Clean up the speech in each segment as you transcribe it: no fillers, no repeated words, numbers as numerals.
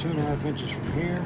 2.5 inches from here.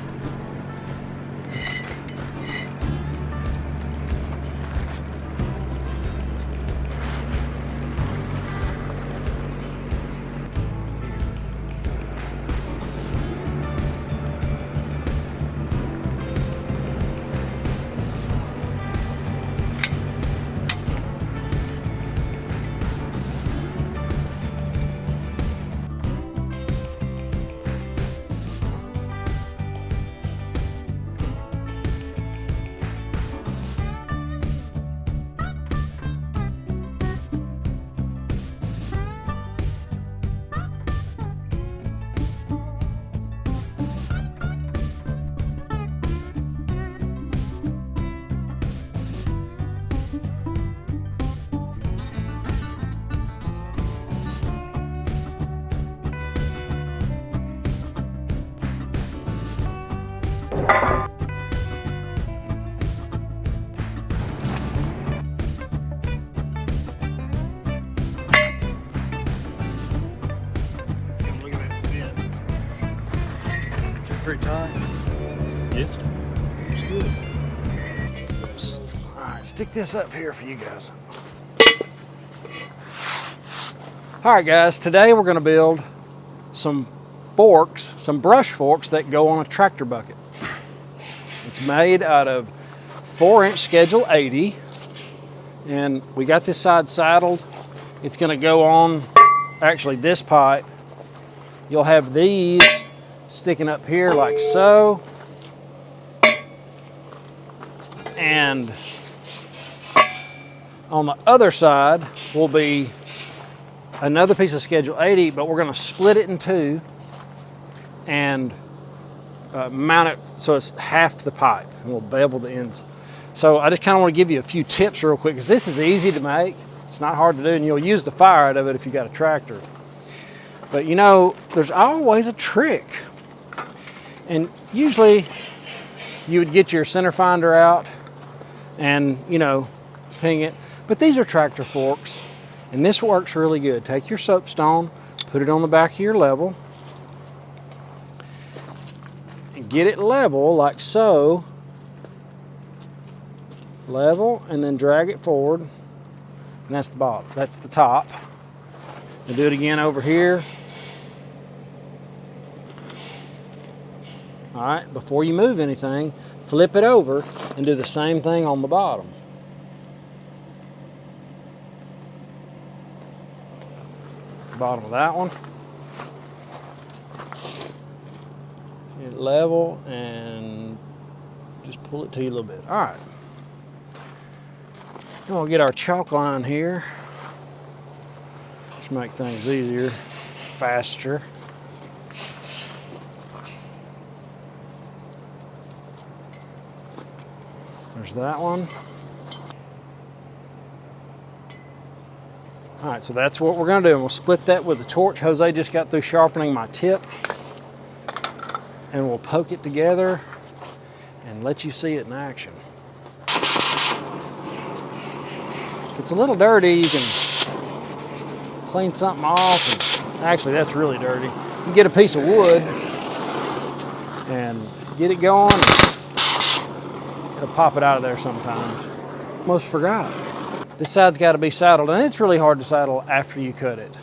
Pretty tight. Yes. It's good. Oops. All right, stick this up here for you guys. All right, guys, today we're going to build some forks, some brush forks that go on a tractor bucket. It's made out of 4-inch Schedule 80, and we got this side saddled. It's going to go on, actually, this pipe. You'll have these sticking up here like so, and on the other side will be another piece of Schedule 80, but we're going to split it in two and mount it so it's half the pipe, and we'll bevel the ends. So I just kind of want to give you a few tips real quick, because this is easy to make. It's not hard to do, and you'll use the fire out of it if you got a tractor. But you know, there's always a trick. And usually you would get your center finder out and, you know, ping it. But these are tractor forks, and this works really good. Take your soapstone, put it on the back of your level, and get it level like so. Level, and then drag it forward. And that's the bottom, that's the top. And do it again over here. All right, before you move anything, flip it over and do the same thing on the bottom. That's the bottom of that one. Get it level and just pull it to you a little bit. All right. Then we'll get our chalk line here. Just make things easier, faster. There's that one. All right, so that's what we're gonna do. And we'll split that with a torch. Jose just got through sharpening my tip. And we'll poke it together and let you see it in action. If it's a little dirty, you can clean something off. And actually, that's really dirty. You can get a piece of wood and get it going. It'll pop it out of there sometimes. Almost forgot. This side's got to be saddled, and it's really hard to saddle after you cut it.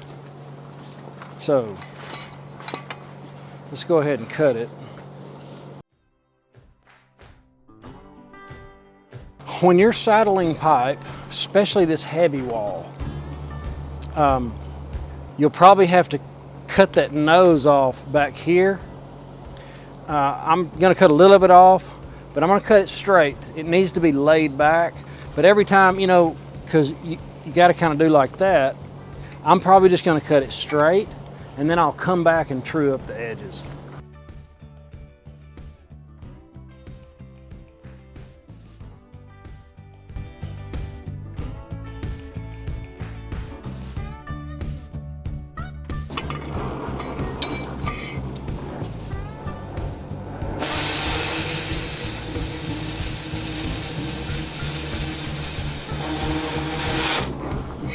So let's go ahead and cut it. When you're saddling pipe, especially this heavy wall, you'll probably have to cut that nose off back here. I'm going to cut a little of it off, but I'm going to cut it straight. It needs to be laid back, but every time, you know, because you got to kind of do like that, I'm probably just going to cut it straight, and then I'll come back and true up the edges.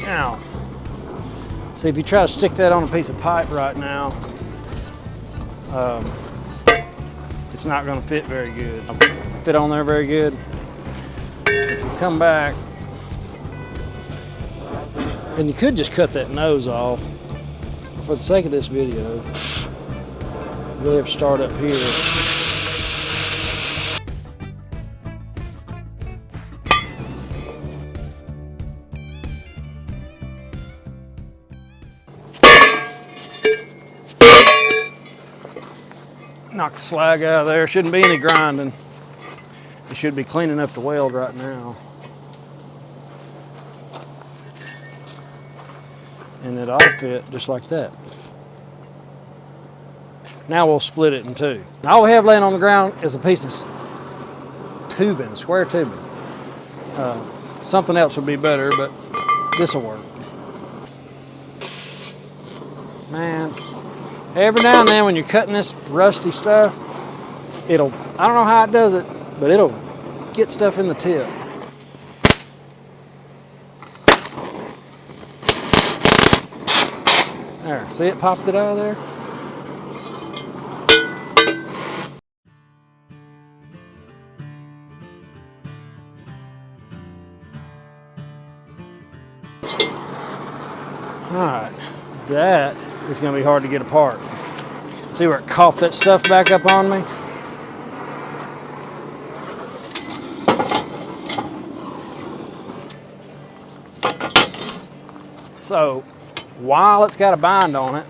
Now, see, if you try to stick that on a piece of pipe right now, it's not going to fit very good. Fit on there very good. If you come back, and you could just cut that nose off. For the sake of this video, you really have to start up here. Knock the slag out of there. Shouldn't be any grinding. It should be clean enough to weld right now. And it ought to fit just like that. Now we'll split it in two. All we have laying on the ground is a piece of tubing, square tubing. Something else would be better, but this will work. Man, every now and then when you're cutting this rusty stuff, I don't know how it does it, but it'll get stuff in the tip. There, see it popped it out of there? All right, that is gonna be hard to get apart. See where it coughed that stuff back up on me? So, while it's got a bind on it,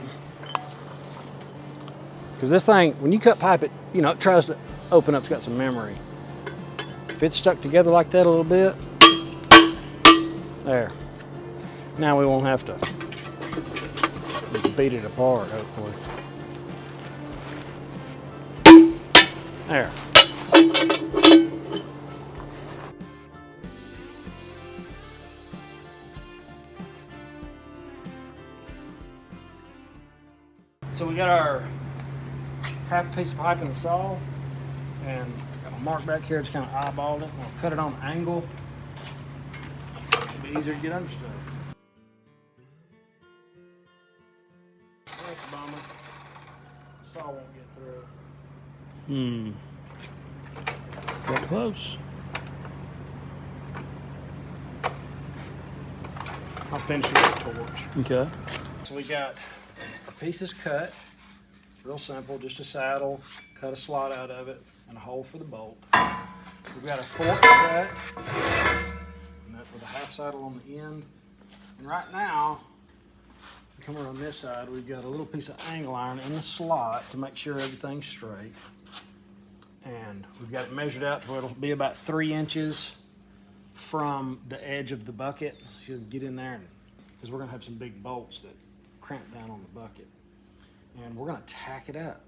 because this thing, when you cut pipe, it tries to open up. It's got some memory. If it's stuck together like that a little bit, there. Now we won't have to beat it apart, hopefully. There. So we got our half piece of pipe in the saw, and got a mark back here. Just kind of eyeballed it. We'll cut it on an angle. It'll be easier to get under stuff. That's a bummer. The saw won't get through. Get close. I'll finish it with a torch. Okay. So we got our pieces cut. Real simple, just a saddle, cut a slot out of it, and a hole for the bolt. We've got a fork cut, and that's with a half saddle on the end. And right now, come around this side, we've got a little piece of angle iron in the slot to make sure everything's straight. And we've got it measured out to where it'll be about 3 inches from the edge of the bucket. So you'll get in there, because we're gonna have some big bolts that cramp down on the bucket. And we're gonna tack it up.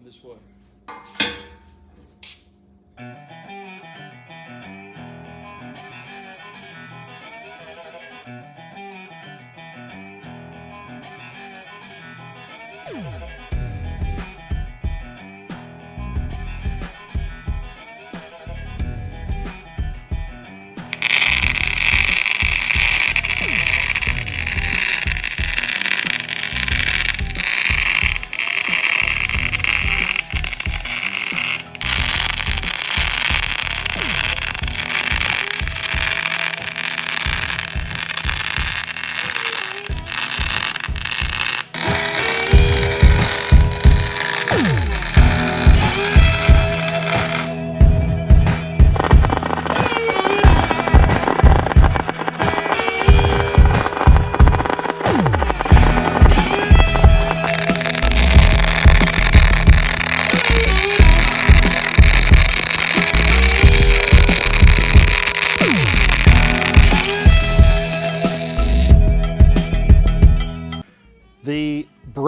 This way.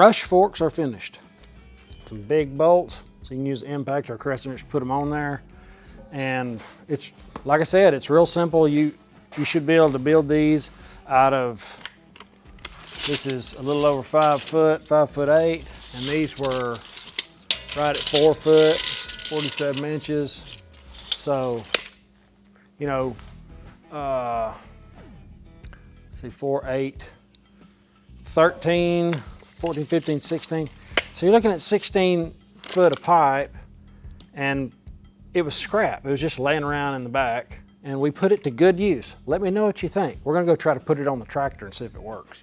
brush forks are finished. Some big bolts, so you can use the impact or crescent wrench to put them on there. And it's, like I said, it's real simple. You should be able to build these out of, this is a little over 5 foot, 5'8", and these were right at 4 foot, 47 inches. So, you know, see, 4, 8, 13, 14, 15, 16. So you're looking at 16 foot of pipe, and it was scrap. It was just laying around in the back, and we put it to good use. Let me know what you think. We're gonna go try to put it on the tractor and see if it works.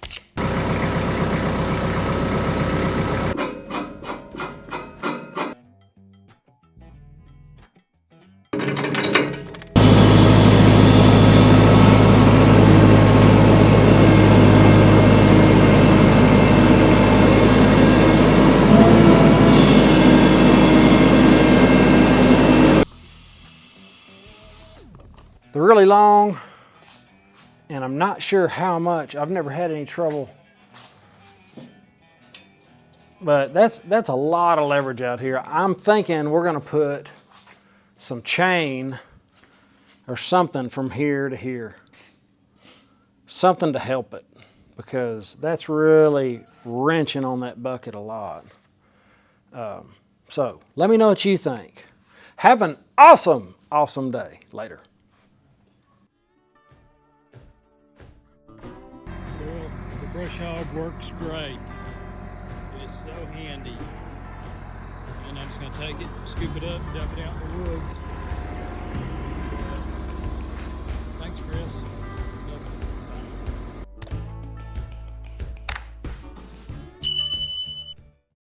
They're really long, and I'm not sure how much. I've never had any trouble, but that's a lot of leverage out here. I'm thinking we're gonna put some chain or something from here to here, something to help it, because that's really wrenching on that bucket a lot. So let me know what you think. Have an awesome, awesome day. Later. The brush hog works great. It is so handy. And I'm just going to take it, scoop it up, dump it out in the woods.